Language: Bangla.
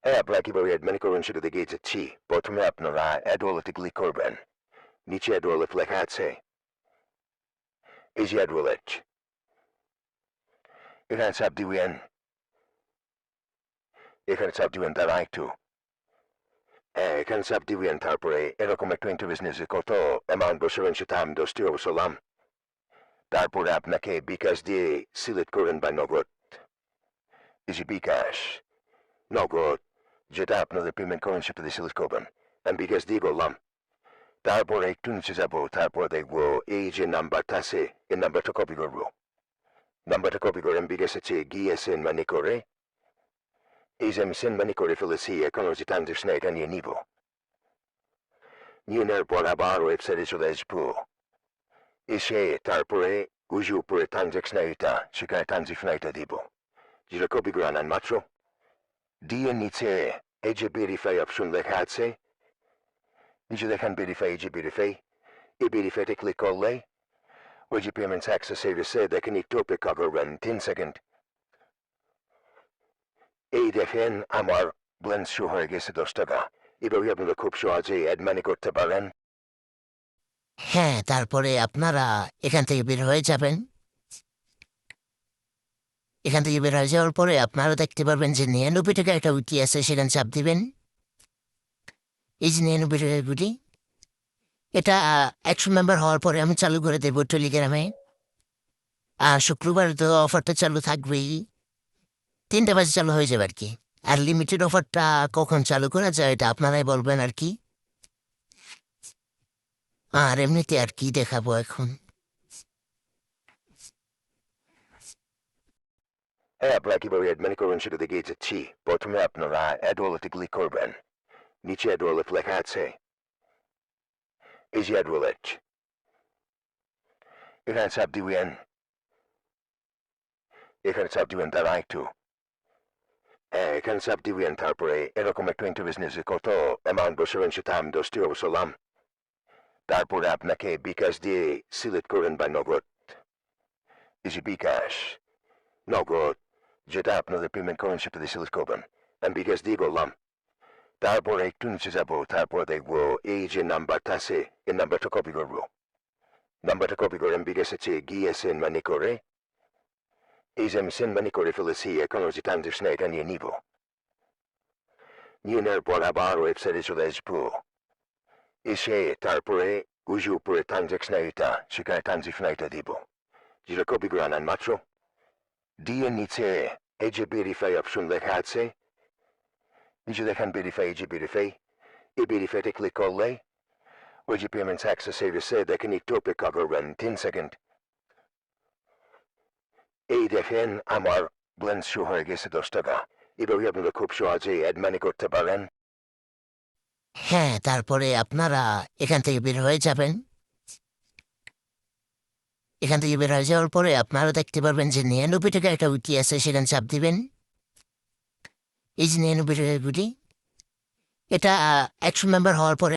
হ্যাঁ, আপনারা কিভাবে অ্যাডমিন করবেন সেটা দেখিয়ে যাচ্ছি। প্রথমে আপনারা অ্যাড ওয়ালেটে ক্লিক করবেন। নিচে অ্যাড ওয়ালেট লেখা আছে। এই যে অ্যাড ওয়ালেট, এখানে চাপ দিবেন। এখানে চাপ দিবেন তার একটু। হ্যাঁ, এখানে চাপ দিবেন, তারপরে এরকম একটা ইন্টারভিউ নিয়েছে কত অ্যামাউন্ট বসাবেন সেটা আমি 10টি বসালাম। তারপরে আপনাকে বিকাশ দিয়ে সিলেক্ট করবেন বা নগদ। এই যে বিকাশ, নগদ, যেটা আপনাদের পেমেন্ট করেন সেটা দিয়ে সিলেক্ট করবেন। আমি বিকাশ দিয়ে বললাম। তারপরে একটু নিচে যাবো, তারপর দেখবো এই যে নাম্বারটা আছে, এই নাম্বারটা কপি করবো। নাম্বারটা কপি করে আমি বিকাশে গিয়ে সেন্ড মানি করে, এই যে আমি সেন্ড মানি করে ফেলেছি, এখন হচ্ছে ট্রানজেকশন এটা নিয়ে নিব। নিয়ে নেওয়ার পর আবার ওয়েবসাইটে চলে আসবো। এসে তারপরে ওই যে উপরে ট্রানজেকশন এটা, সেখানে ট্রানজেকশন এটা দিব, যেটা কপি করে আনান মাত্র। দিয়ে নিচে এই যে ভেরিফাই অপশন লেখা আছে, নিচে দেখেন ভেরিফাই, এই যে ভেরিফাই, এই ভেরিফাইতে ক্লিক করলে ওই যে পেমেন্ট অ্যাক্সেস সার্ভিসে দেখেন একটু অপেক্ষা করবেন 3 সেকেন্ড। এই দেখেন আমার ব্যালেন্স শো হয়ে গেছে 10 টাকা। এভাবে আপনারা খুব সহজেই অ্যাড মানি করতে পারেন। হ্যাঁ, তারপরে আপনারা এখান থেকে বের হয়ে যাবেন। এখান থেকে বের হয়ে যাওয়ার পরে আপনারা দেখতে পারবেন যে 99 টাকা একটা উইকি আছে, সেখানে চাপ দিবেন। এই যে 99 টাকার গুটি, এটা 100 মেম্বার হওয়ার পরে আমি চালু করে দেবো টেলিগ্রামে। শুক্রবার তো অফারটা চালু থাকবেই, 3টা বাজে চালু হয়ে যাবে আর কি। আর লিমিটেড অফারটা কখন চালু করা যায় এটা আপনারাই বলবেন আর কি। আর এমনিতে আর কি দেখাবো এখন। হ্যাঁ, আপনারা কিভাবে অ্যাড মানি করবেন সেটা দেখিয়ে যাচ্ছি। প্রথমে আপনারা অ্যাড ওয়ালেটে ক্লিক করবেন। নিচে অ্যাড ওয়ালেট লেখা আছে। এই যে অ্যাড ওয়ালেট, এখানে চাপ দিবেন। এখানে চাপ দিবেন তার একটু। হ্যাঁ, এখানে চাপ দিবেন, তারপরে এরকম একটা ইন্টারভিউ নিয়েছে কত অ্যামাউন্ট বসাবেন সেটা আমি 10টি বসালাম। তারপরে আপনাকে বিকাশ দিয়ে সিলেক্ট করবেন বা নগদ। এই যে বিকাশ, নগদ, যেটা আপনাদের পেমেন্ট করেন সেটা দিয়ে সিলেক্ট করবেন। আমি বিকাশ দিয়ে বললাম। তারপরে একটু নিচে যাবো, তারপর দেখবো এই যে নাম্বারটা আছে, এই নাম্বারটা কপি করবো। নাম্বারটা কপি করে আমি বিকাশে গিয়ে সেন্ড মানি করে, এই যে আমি সেন্ড মানি করে ফেলেছি, এখন হচ্ছে ট্রানজেকশন এটা নিয়ে নিব। নিয়ে নেওয়ার পর আবার ওয়েবসাইটে চলে আসবো। এসে তারপরে ওই যে উপরে ট্রানজেকশন এটা, সেখানে ট্রানজেকশন এটা দিব, যেটা কপি করে আনান মাত্র। দিয়ে নিচে এই যে ভেরিফাই অপশন লেখা আছে, নিচে দেখেন ভেরিফাই, এই যে ভেরিফাই, এই ভেরিফাইতে ক্লিক করলে ওই যে পেমেন্ট অ্যাক্সেস সার্ভিসে দেখেন একটু অপেক্ষা করবেন 3 সেকেন্ড। এই দেখেন আমার ব্যালেন্স শো হয়ে গেছে 10 টাকা। এভাবে আপনারা খুব সহজেই অ্যাড মানি করতে পারেন। হ্যাঁ, তারপরে আপনারা এখান থেকে বের হয়ে যাবেন। এখান থেকে বের হয়ে যাওয়ার পরে আপনারা দেখতে পারবেন যে 99 টাকা একটা উইকি আছে, সেখানে চাপ দিবেন। এই যে 99 টাকার গুটি, এটা 100 মেম্বার হওয়ার পরে